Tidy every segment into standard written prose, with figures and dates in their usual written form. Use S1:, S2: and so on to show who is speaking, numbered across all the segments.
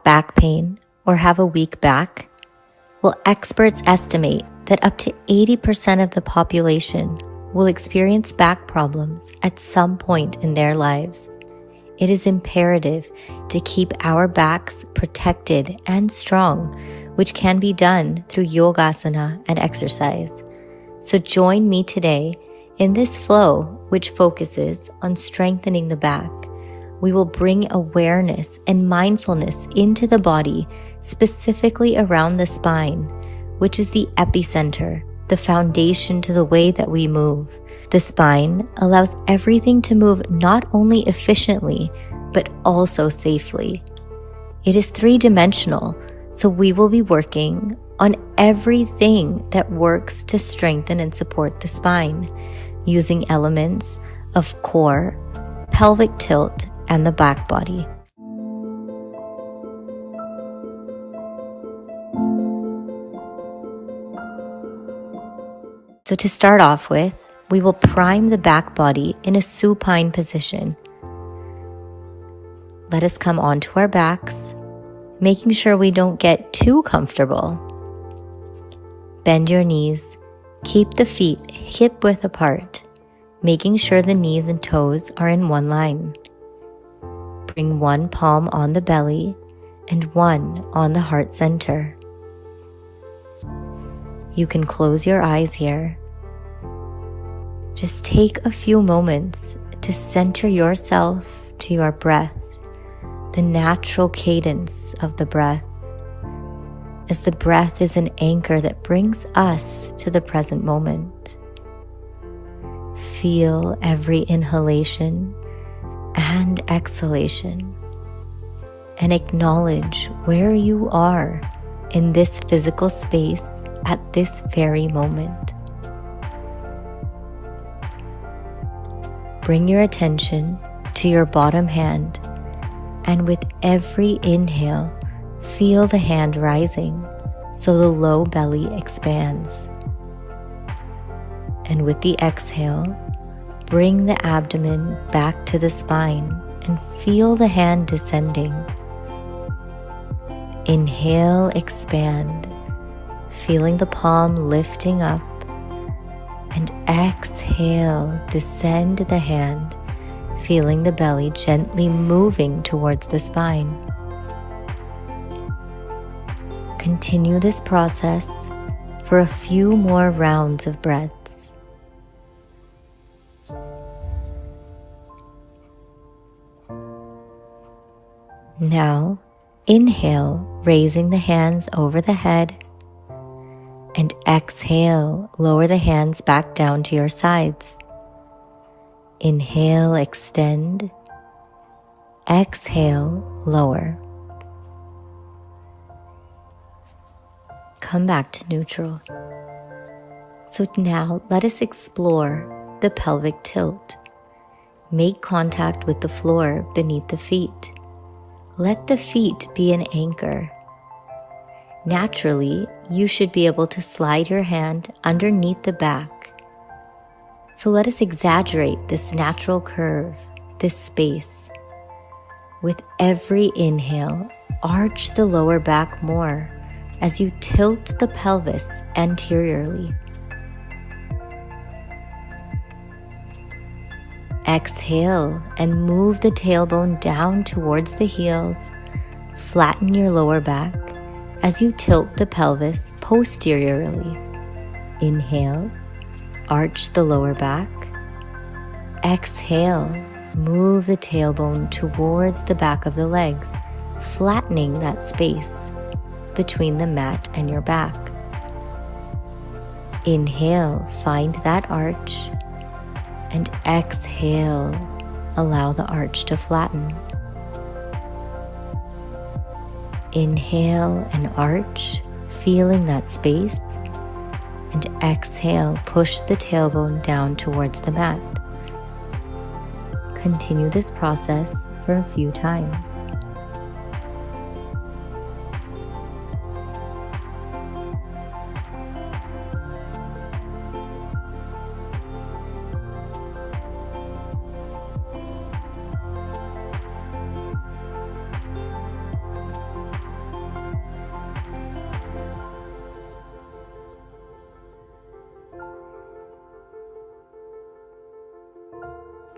S1: back pain or have a weak back? Well, experts estimate that up to 80% of the population will experience back problems at some point in their lives. It is imperative to keep our backs protected and strong, which can be done through yogasana and exercise. So join me today in this flow, which focuses on strengthening the back. We will bring awareness and mindfulness into the body, specifically around the spine, which is the epicenter, the foundation to the way that we move. The spine allows everything to move not only efficiently, but also safely. It is three-dimensional, so we will be working on everything that works to strengthen and support the spine, using elements of core, pelvic tilt, and the back body. So to start off with, we will prime the back body in a supine position. Let us come onto our backs, making sure we don't get too comfortable. Bend your knees, keep the feet hip-width apart, making sure the knees and toes are in one line. Bring one palm on the belly and one on the heart center. You can close your eyes here. Just take a few moments to center yourself to your breath, the natural cadence of the breath, as the breath is an anchor that brings us to the present moment. Feel every inhalation and exhalation, and acknowledge where you are in this physical space at this very moment. Bring your attention to your bottom hand, and with every inhale, feel the hand rising so the low belly expands. And with the exhale, bring the abdomen back to the spine and feel the hand descending. Inhale, expand, feeling the palm lifting up, and exhale, descend the hand, feeling the belly gently moving towards the spine. Continue this process for a few more rounds of breaths. Now, inhale, raising the hands over the head, and exhale, lower the hands back down to your sides. Inhale, extend. Exhale, lower. Come back to neutral. So now let us explore the pelvic tilt. Make contact with the floor beneath the feet. Let the feet be an anchor. Naturally, you should be able to slide your hand underneath the back. So let us exaggerate this natural curve, this space. With every inhale, arch the lower back more as you tilt the pelvis anteriorly. Exhale and move the tailbone down towards the heels. Flatten your lower back as you tilt the pelvis posteriorly. Inhale, arch the lower back. Exhale, move the tailbone towards the back of the legs, flattening that space between the mat and your back. Inhale, find that arch, and exhale, allow the arch to flatten. Inhale and arch, feeling that space, and exhale, push the tailbone down towards the mat. Continue this process for a few times.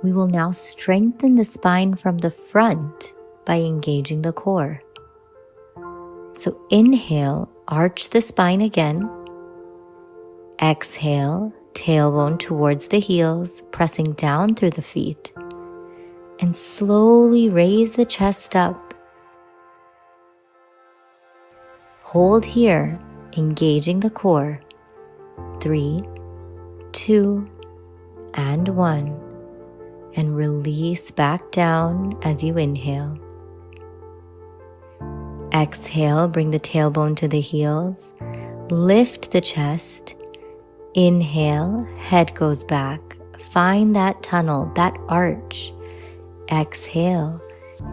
S1: We will now strengthen the spine from the front by engaging the core. So inhale, arch the spine again. Exhale, tailbone towards the heels, pressing down through the feet. And slowly raise the chest up. Hold here, engaging the core. 3, 2, and 1. And release back down as you inhale. Exhale, bring the tailbone to the heels. Lift the chest. Inhale, head goes back. Find that tunnel, that arch. Exhale,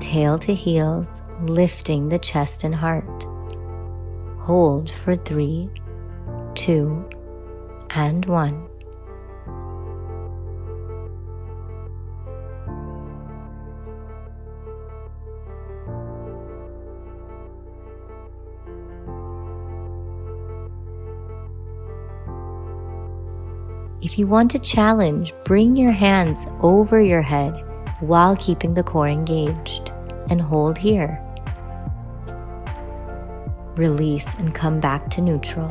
S1: tail to heels, lifting the chest and heart. Hold for 3, 2, and 1. If you want a challenge, bring your hands over your head while keeping the core engaged, and hold here. Release and come back to neutral.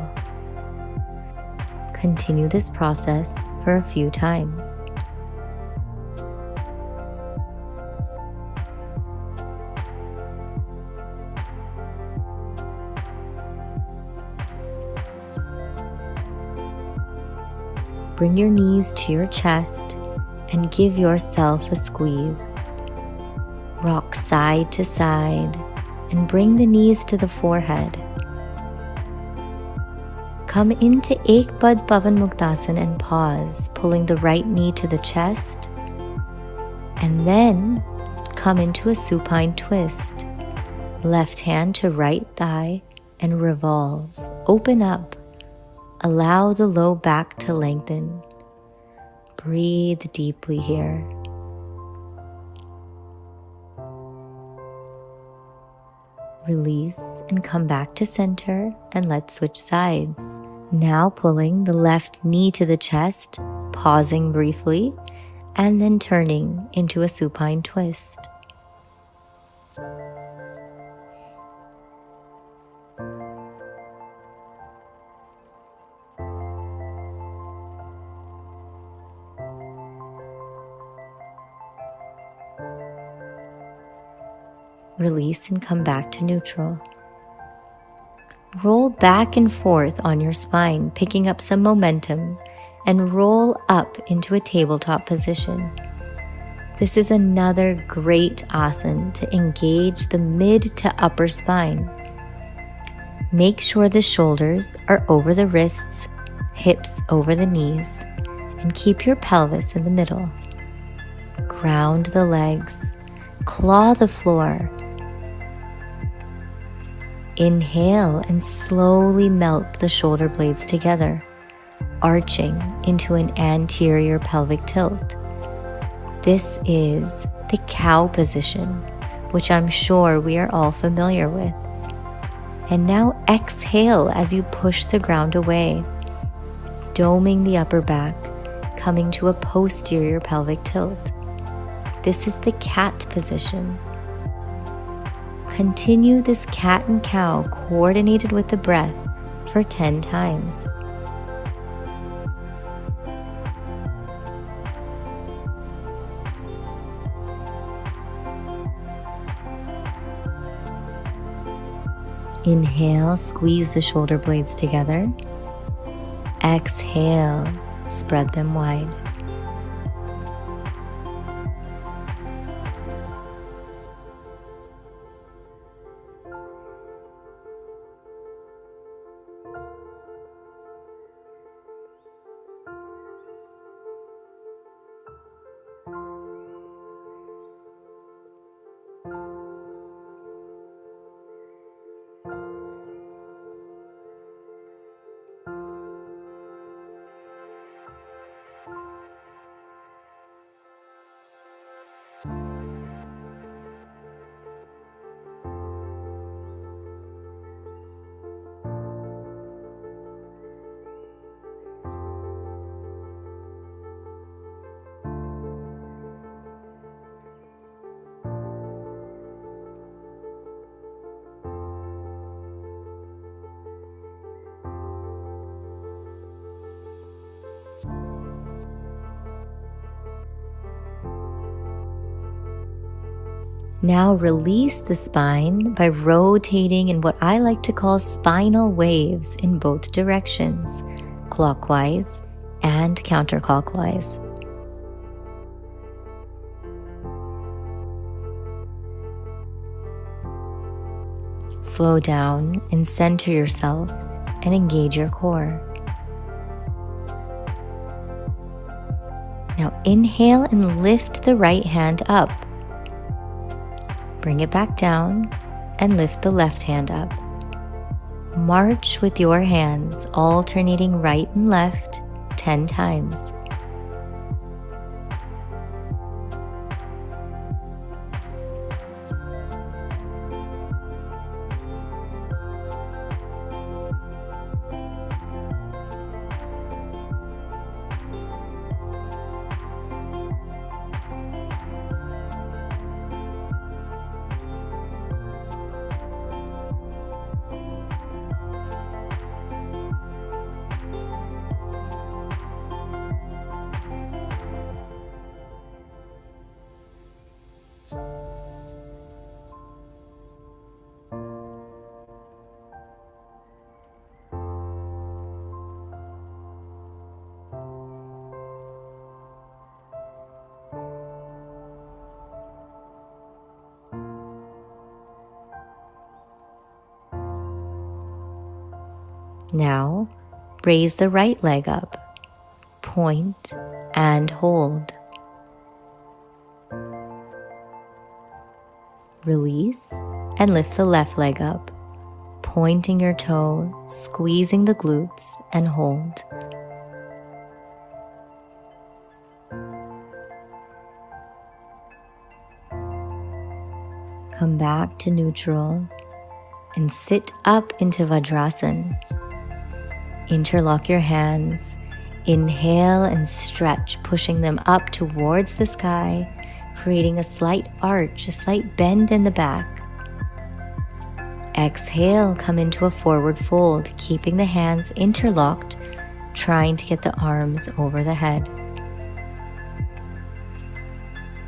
S1: Continue this process for a few times. Bring your knees to your chest and give yourself a squeeze. Rock side to side and bring the knees to the forehead. Come into Ek Pad Pavan Muktasana and pause, pulling the right knee to the chest. And then come into a supine twist. Left hand to right thigh and revolve. Open up. Allow the low back to lengthen. Breathe deeply here. Release and come back to center, and let's switch sides. Now pulling the left knee to the chest, pausing briefly, and then turning into a supine twist. Release and come back to neutral. Roll back and forth on your spine, picking up some momentum, and roll up into a tabletop position. This is another great asana to engage the mid to upper spine. Make sure the shoulders are over the wrists, hips over the knees, and keep your pelvis in the middle. Ground the legs, claw the floor. Inhale and slowly melt the shoulder blades together, arching into an anterior pelvic tilt. This is the cow position, which I'm sure we are all familiar with. And now exhale as you push the ground away, doming the upper back, coming to a posterior pelvic tilt. This is the cat position. Continue this cat and cow coordinated with the breath for 10 times. Inhale, squeeze the shoulder blades together. Exhale, spread them wide. Now release the spine by rotating in what I like to call spinal waves in both directions, clockwise and counterclockwise. Slow down and center yourself and engage your core. Now inhale and lift the right hand up. Bring it back down and lift the left hand up. March with your hands, alternating right and left 10 times. Now, raise the right leg up, point and hold. Release and lift the left leg up, pointing your toe, squeezing the glutes, and hold. Come back to neutral and sit up into Vajrasana. Interlock your hands, inhale and stretch, pushing them up towards the sky, creating a slight arch, a slight bend in the back. Exhale, come into a forward fold, keeping the hands interlocked, trying to get the arms over the head.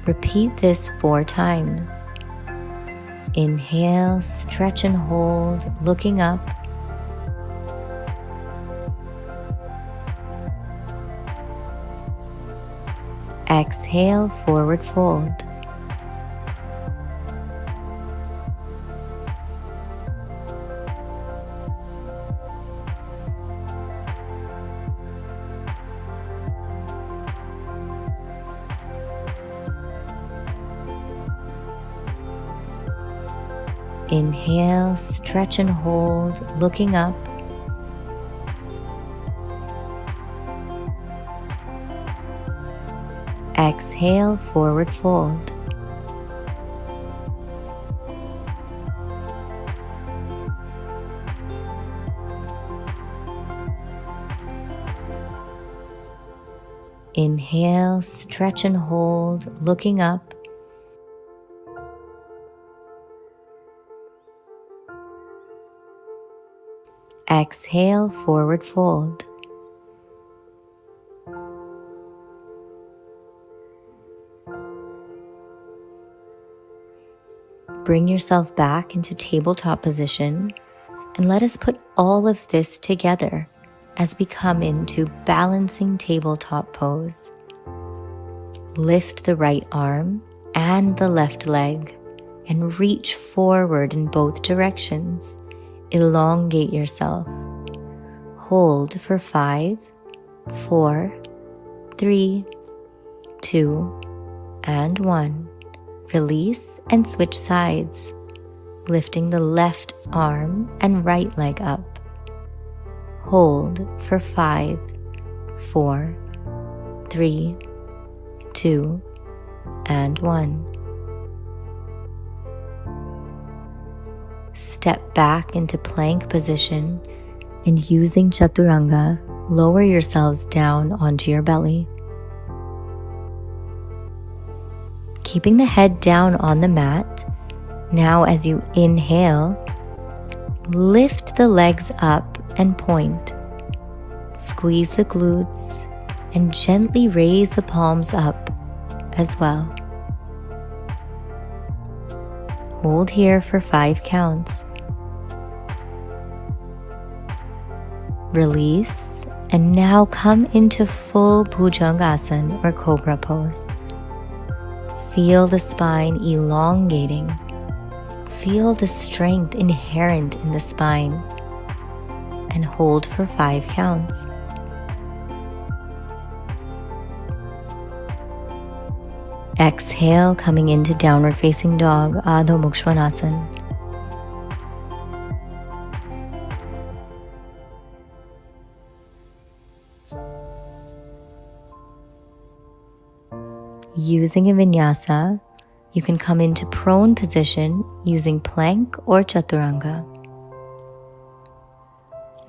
S1: Repeat this 4 times. Inhale, stretch and hold, looking up. Exhale, forward fold. Inhale, stretch and hold, looking up. Exhale, forward fold. Inhale, stretch and hold, looking up. Exhale, forward fold. Bring yourself back into tabletop position and let us put all of this together as we come into balancing tabletop pose. Lift the right arm and the left leg and reach forward in both directions. Elongate yourself. Hold for 5, 4, 3, 2, and 1. Release and switch sides, lifting the left arm and right leg up. Hold for 5, 4, 3, 2, and 1. Step back into plank position and using Chaturanga, lower yourselves down onto your belly. Keeping the head down on the mat, now as you inhale, lift the legs up and point. Squeeze the glutes and gently raise the palms up as well. Hold here for 5 counts. Release, and now come into full Bhujangasana or Cobra pose. Feel the spine elongating. Feel the strength inherent in the spine, and hold for 5 counts. Exhale, coming into downward facing dog, Adho Mukha Svanasana. Using a vinyasa, you can come into prone position using plank or chaturanga.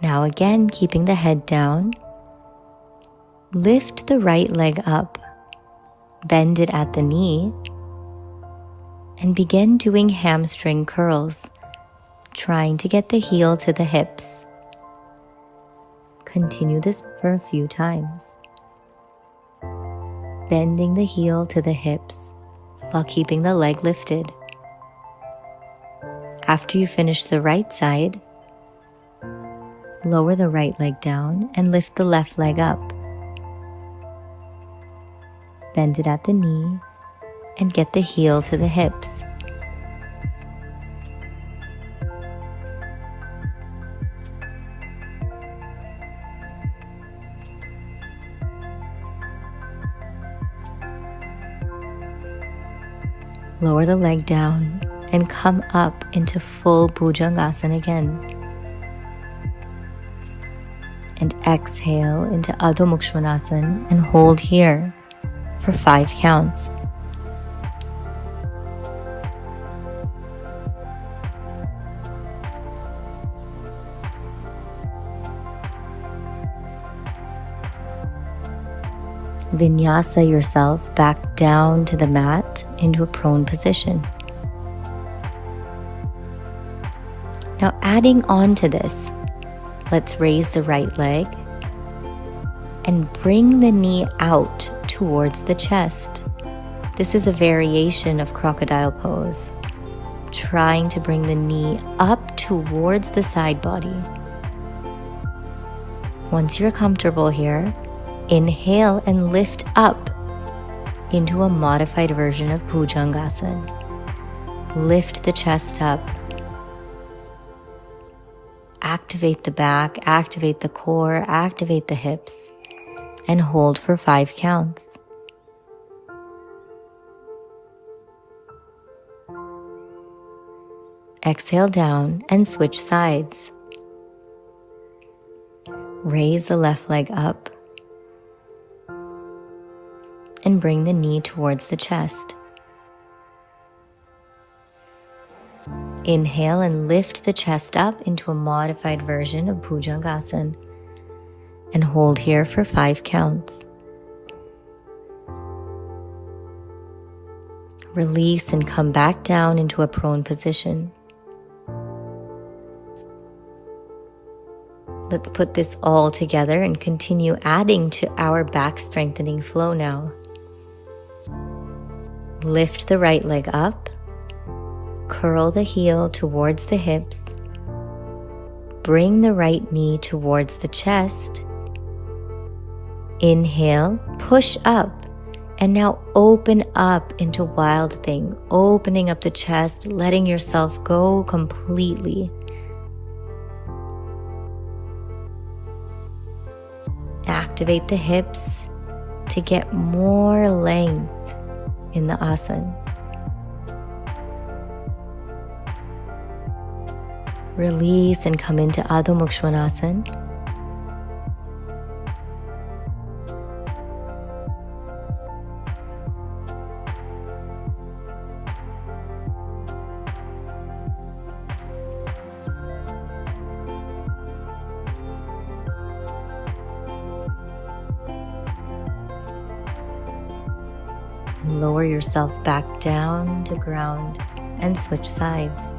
S1: Now again, keeping the head down, lift the right leg up, bend it at the knee, and begin doing hamstring curls, trying to get the heel to the hips. Continue this for a few times. Bending the heel to the hips while keeping the leg lifted. After you finish the right side, lower the right leg down and lift the left leg up. Bend it at the knee and get the heel to the hips. Lower the leg down and come up into full Bhujangasana again. And exhale into Adho Mukha Svanasana and hold here for 5 counts. Vinyasa yourself back down to the mat into a prone position. Now adding on to this, let's raise the right leg and bring the knee out towards the chest. This is a variation of crocodile pose, trying to bring the knee up towards the side body. Once you're comfortable here, inhale and lift up into a modified version of Bhujangasana. Lift the chest up. Activate the back, activate the core, activate the hips, and hold for 5 counts. Exhale down and switch sides. Raise the left leg up and bring the knee towards the chest. Inhale and lift the chest up into a modified version of Bhujangasana and hold here for 5 counts. Release and come back down into a prone position. Let's put this all together and continue adding to our back strengthening flow now. Lift the right leg up, curl the heel towards the hips, bring the right knee towards the chest, inhale, push up, and now open up into Wild Thing, opening up the chest, letting yourself go completely. Activate the hips to get more length in the asana. Release and come into Adho Mukha Svanasana. Lower yourself back down to ground and switch sides.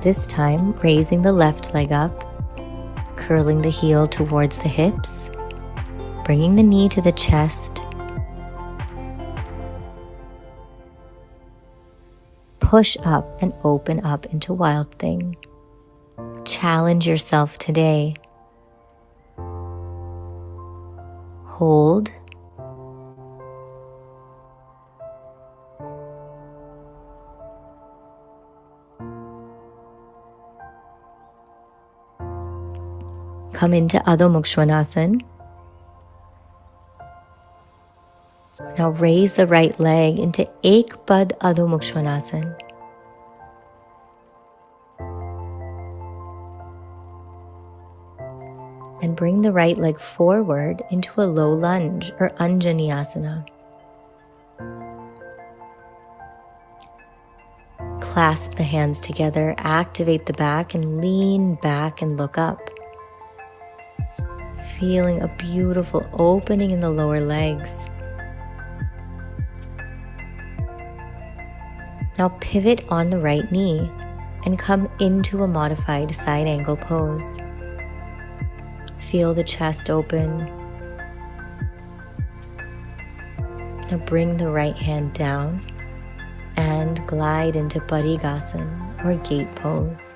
S1: This time, raising the left leg up, curling the heel towards the hips, bringing the knee to the chest, push up and open up into Wild Thing. Challenge yourself today. Hold. Come into Adho Mukha Svanasana. Now raise the right leg into Ek Pad Adho Mukha Svanasana. And bring the right leg forward into a low lunge or Anjaneyasana. Clasp the hands together, activate the back, and lean back and look up. Feeling a beautiful opening in the lower legs. Now pivot on the right knee and come into a modified side angle pose. Feel the chest open. Now bring the right hand down and glide into Parigasana or gate pose.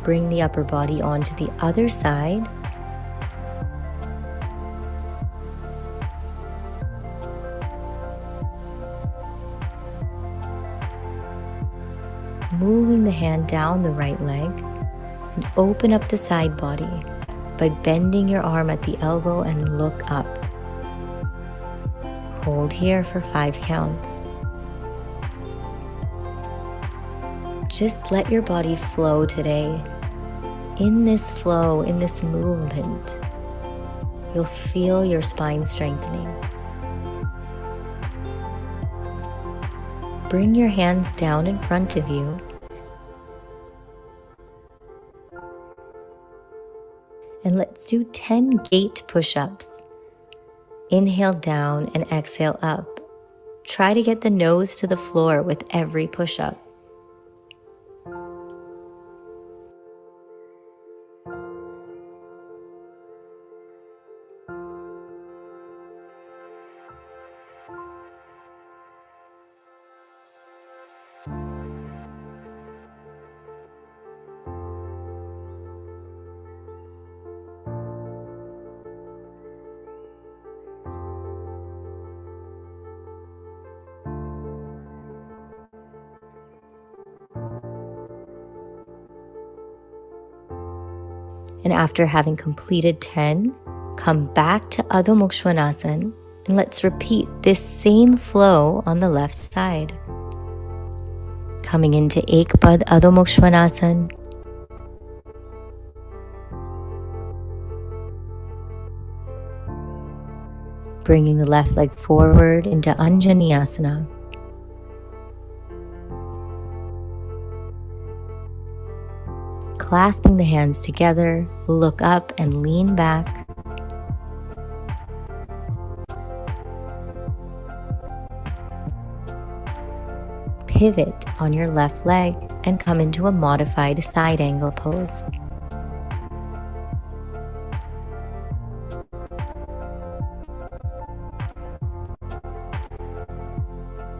S1: Bring the upper body onto the other side. Moving the hand down the right leg and open up the side body by bending your arm at the elbow and look up. Hold here for 5 counts. Just let your body flow today. In this flow, in this movement, you'll feel your spine strengthening. Bring your hands down in front of you. And let's do 10 gate push-ups. Inhale down and exhale up. Try to get the nose to the floor with every push-up. And after having completed 10, come back to Adho Mukha Svanasana and let's repeat this same flow on the left side. Coming into Ek Pad Adho Mukha Svanasana. Bringing the left leg forward into Anjaneyasana. Clasping the hands together, look up and lean back. Pivot on your left leg and come into a modified side angle pose.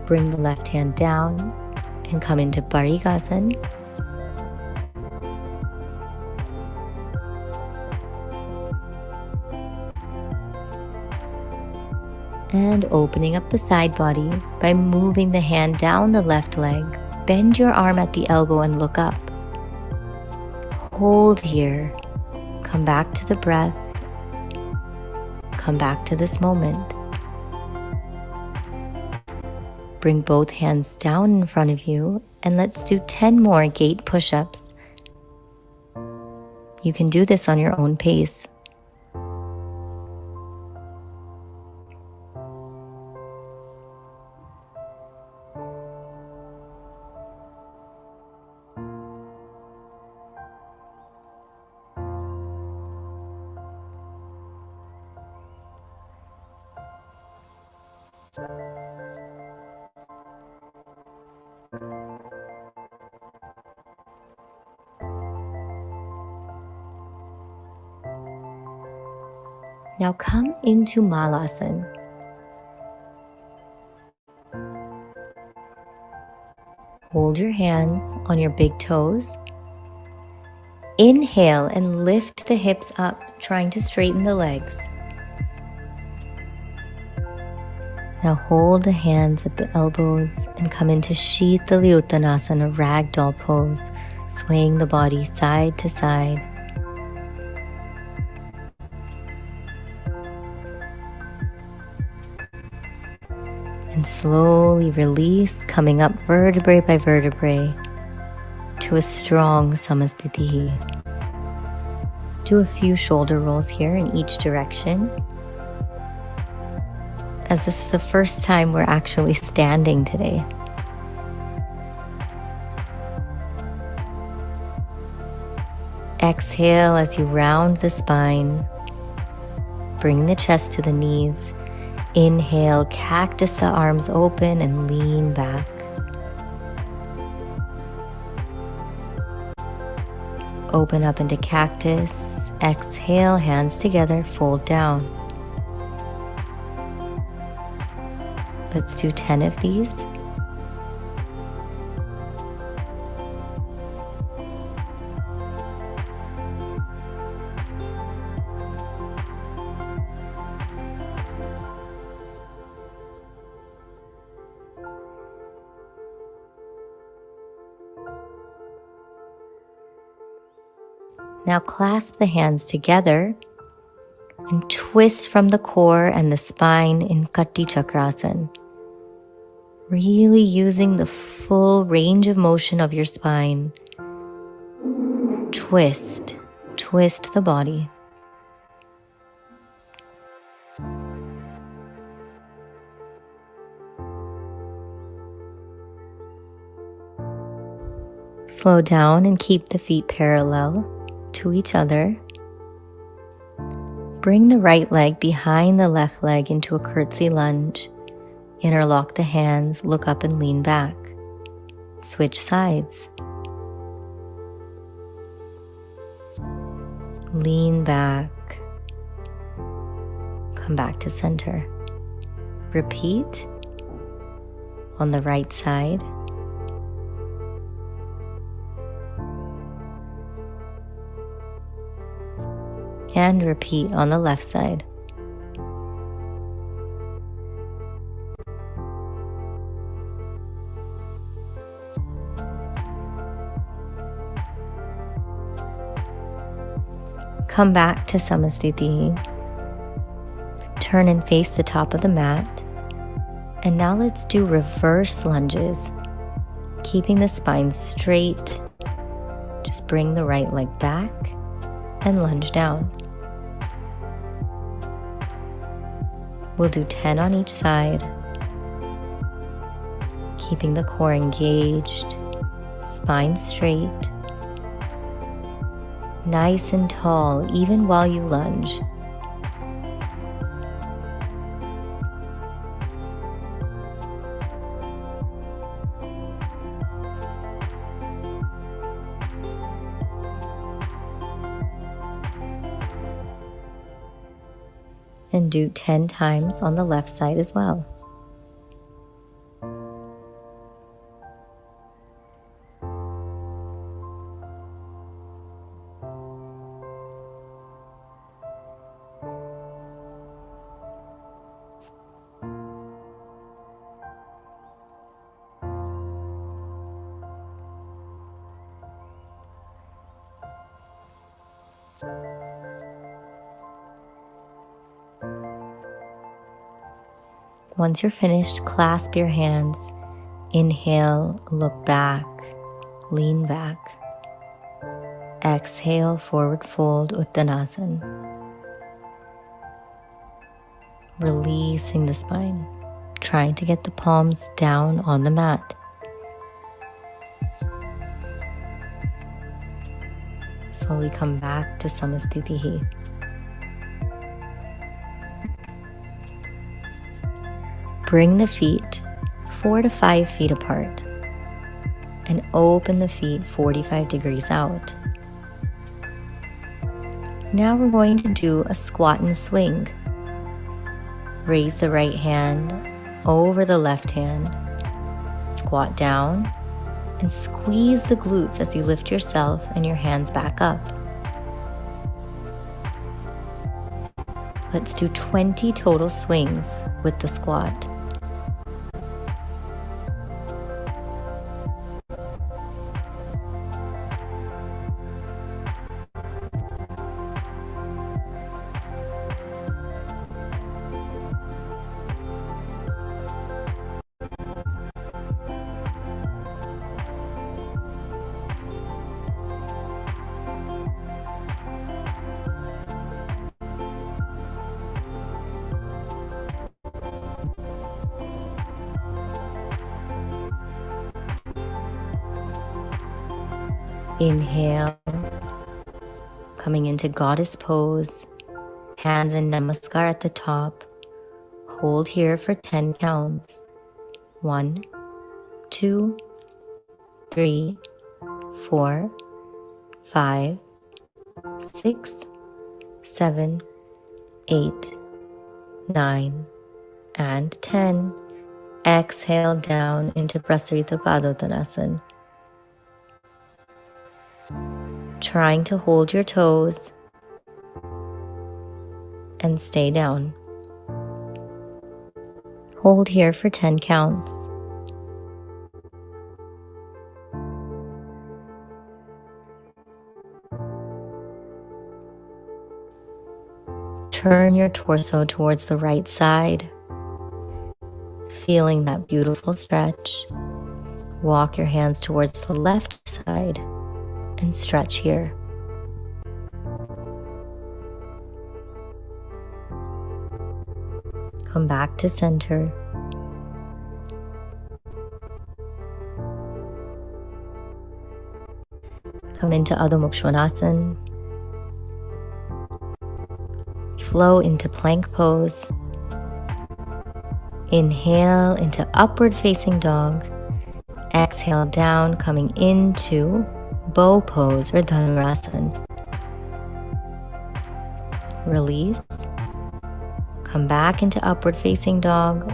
S1: Bring the left hand down and come into Parigasana. And opening up the side body by moving the hand down the left leg. Bend your arm at the elbow and look up. Hold here. Come back to the breath. Come back to this moment. Bring both hands down in front of you and let's do 10 more gate push-ups. You can do this on your own pace. Now come into Malasana. Hold your hands on your big toes. Inhale and lift the hips up, trying to straighten the legs. Now hold the hands at the elbows and come into Shitali Uttanasana, ragdoll pose, swaying the body side to side. And slowly release, coming up vertebrae by vertebrae to a strong Samasthiti. Do a few shoulder rolls here in each direction, as this is the first time we're actually standing today. Exhale as you round the spine. Bring the chest to the knees. Inhale, cactus the arms open and lean back. Open up into cactus. Exhale, hands together, fold down. Let's do 10 of these. Now clasp the hands together and twist from the core and the spine in Kati Chakrasana. Really using the full range of motion of your spine. Twist the body. Slow down and keep the feet parallel to each other. Bring the right leg behind the left leg into a curtsy lunge. Interlock the hands, look up and lean back. Switch sides. Lean back. Come back to center. Repeat on the right side. And repeat on the left side. Come back to Samasthiti. Turn and face the top of the mat. And now let's do reverse lunges. Keeping the spine straight. Just bring the right leg back and lunge down. We'll do 10 on each side, keeping the core engaged, spine straight, nice and tall even while you lunge. And do 10 times on the left side as well. Once you're finished, clasp your hands. Inhale, look back, lean back. Exhale, forward fold, Uttanasana. Releasing the spine, trying to get the palms down on the mat. Slowly come back to Samasthiti. Bring the feet 4 to 5 feet apart and open the feet 45 degrees out. Now we're going to do a squat and swing. Raise the right hand over the left hand. Squat down and squeeze the glutes as you lift yourself and your hands back up. Let's do 20 total swings with the squat. Inhale, coming into goddess pose, hands in namaskar at the top. Hold here for 10 counts. 1, 2, 3, 4, 5, 6, 7, 8, 9, and 10. Exhale down into Prasarita Padottanasana. Trying to hold your toes and stay down. Hold here for 10 counts. Turn your torso towards the right side, feeling that beautiful stretch. Walk your hands towards the left side and stretch here. Come back to center. Come into Adho Mukha Svanasana. Flow into plank pose. Inhale into upward facing dog. Exhale down, coming into bow pose or Dhanurasana. Release. Come back into upward facing dog.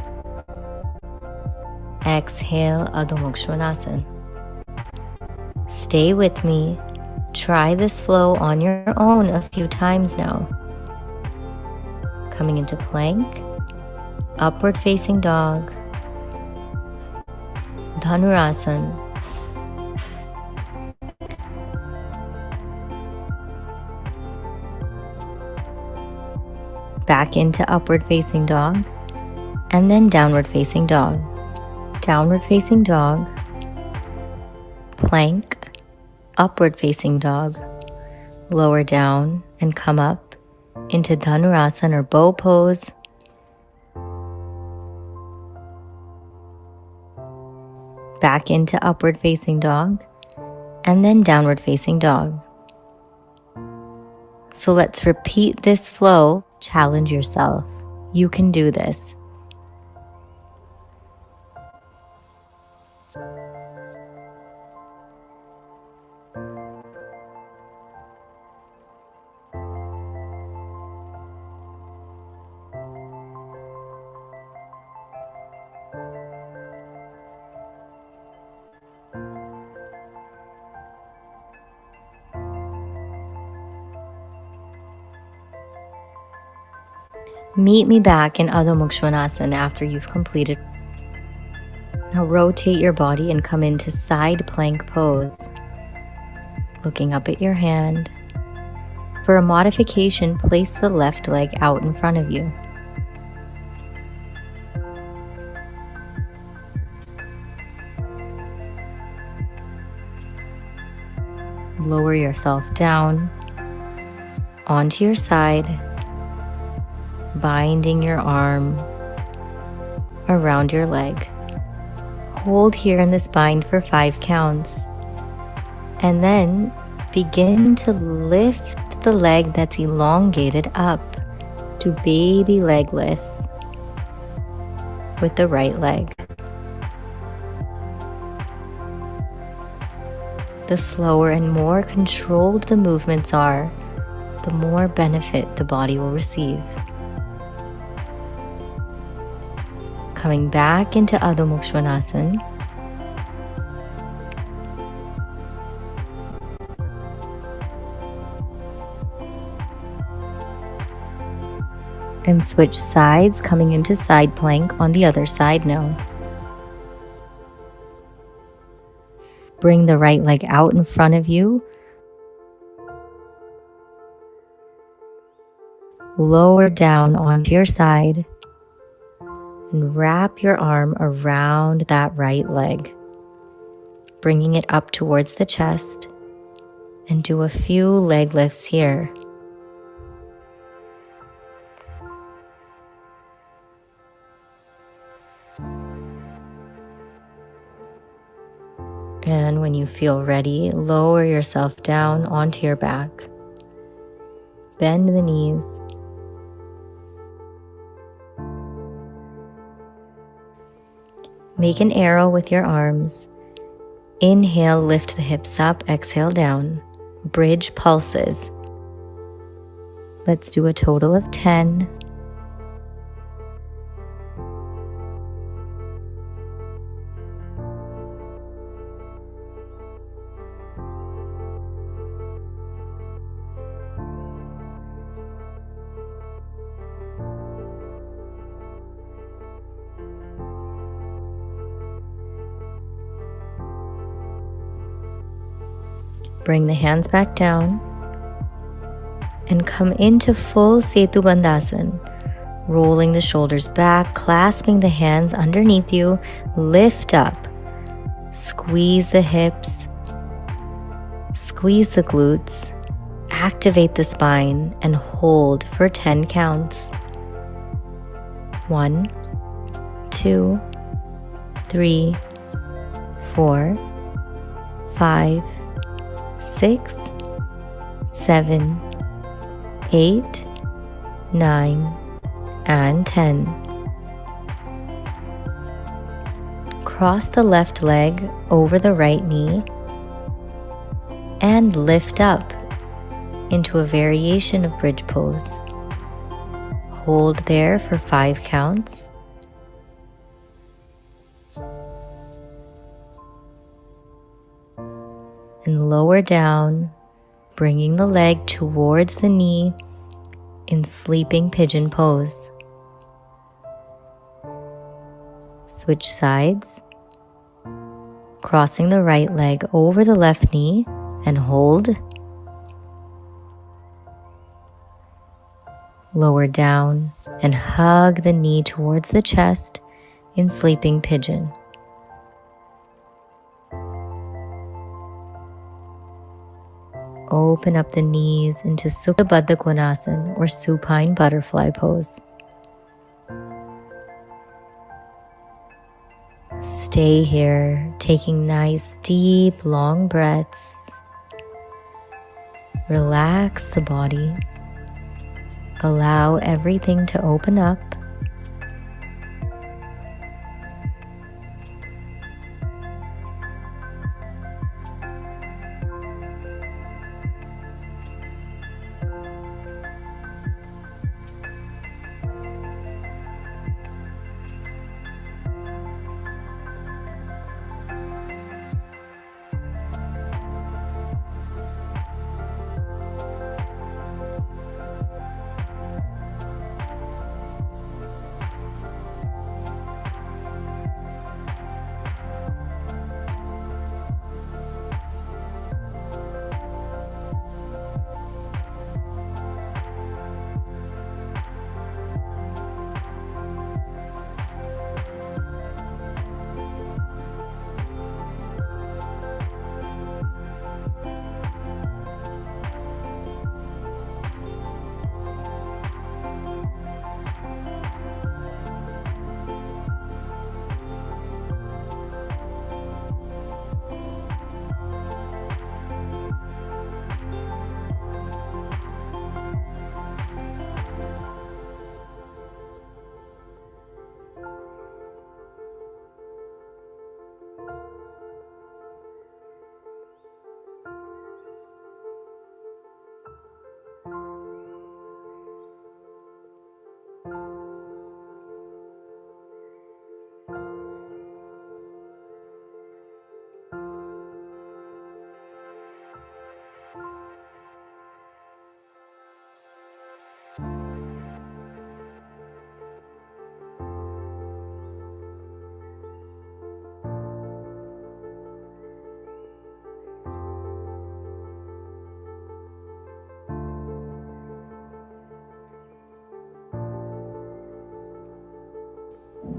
S1: Exhale, Adho Mukha Svanasana. Stay with me. Try this flow on your own a few times now. Coming into plank, upward facing dog, Dhanurasana. Back into upward facing dog, and then downward facing dog. Downward facing dog, plank, upward facing dog, lower down and come up into Dhanurasana or bow pose. Back into upward facing dog, and then downward facing dog. So let's repeat this flow. Challenge yourself. You can do this. Meet me back in Adho Mukha Svanasana after you've completed. Now rotate your body and come into side plank pose. Looking up at your hand. For a modification, place the left leg out in front of you. Lower yourself down onto your side, binding your arm around your leg. Hold here in this bind for 5 counts. And then begin to lift the leg that's elongated up. Do baby leg lifts with the right leg. The slower and more controlled the movements are, the more benefit the body will receive. Coming back into Adho Mukha Svanasana. And switch sides, coming into side plank on the other side now. Bring the right leg out in front of you. Lower down onto your side and wrap your arm around that right leg, bringing it up towards the chest, and do a few leg lifts here. And when you feel ready, lower yourself down onto your back. Bend the knees. Make an arrow with your arms. Inhale, lift the hips up. Exhale, down. Bridge pulses. Let's do a total of 10. Bring the hands back down and come into full Setu Bandhasana, rolling the shoulders back, clasping the hands underneath you, lift up, squeeze the hips, squeeze the glutes, activate the spine, and hold for 10 counts. 1, 2, 3, 4, 5, 6, 7, 8, 9, and 10. Cross the left leg over the right knee and lift up into a variation of bridge pose. Hold there for 5 counts. And lower down, bringing the leg towards the knee in sleeping pigeon pose. Switch sides, crossing the right leg over the left knee and hold. Lower down and hug the knee towards the chest in sleeping pigeon. Open up the knees into Supta Baddha Konasana or supine butterfly pose. Stay here, taking nice, deep, long breaths. Relax the body. Allow everything to open up.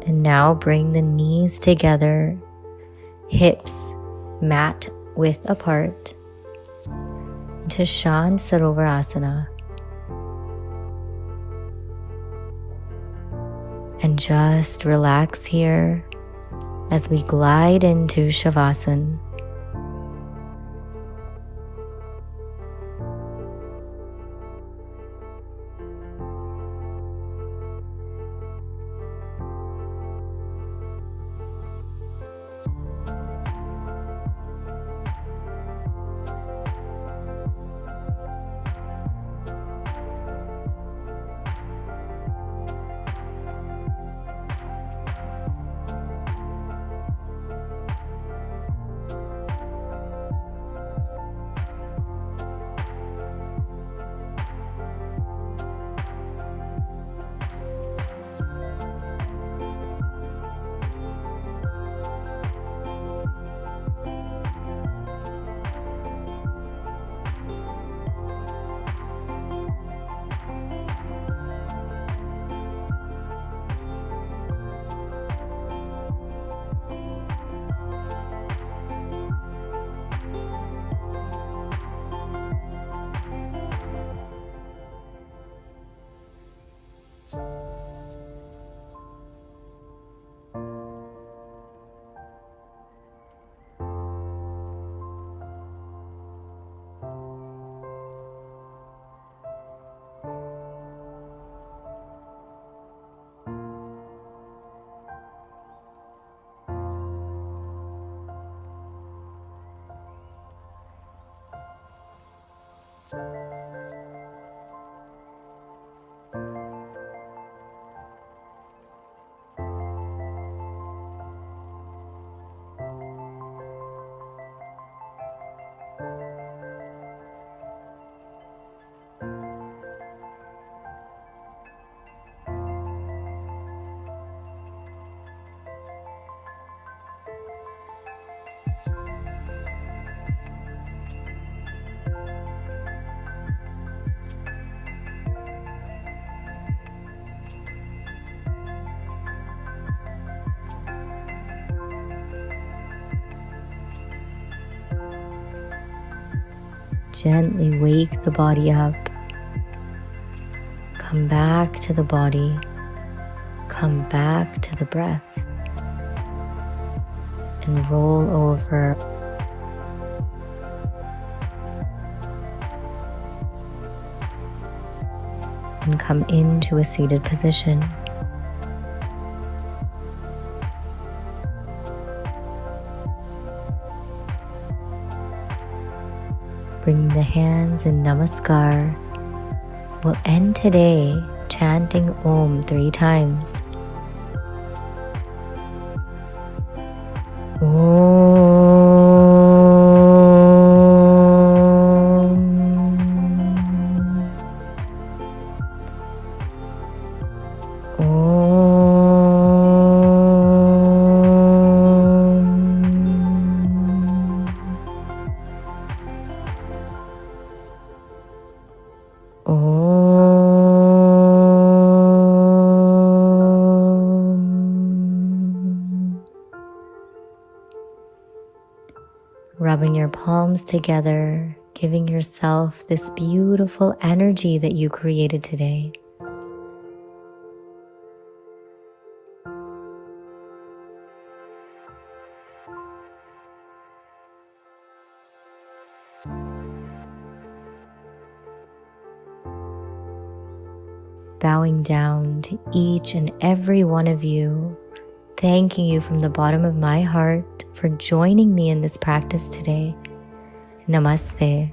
S1: And now bring the knees together, hips mat width apart, to Shant Sarovarasana. And just relax here as we glide into Shavasana. Gently wake the body up. Come back to the body. Come back to the breath. And roll over. And come into a seated position. Bring the hands in Namaskar. We'll end today chanting Om 3 times. Rubbing your palms together, giving yourself this beautiful energy that you created today. Bowing down to each and every one of you, thanking you from the bottom of my heart for joining me in this practice today. Namaste.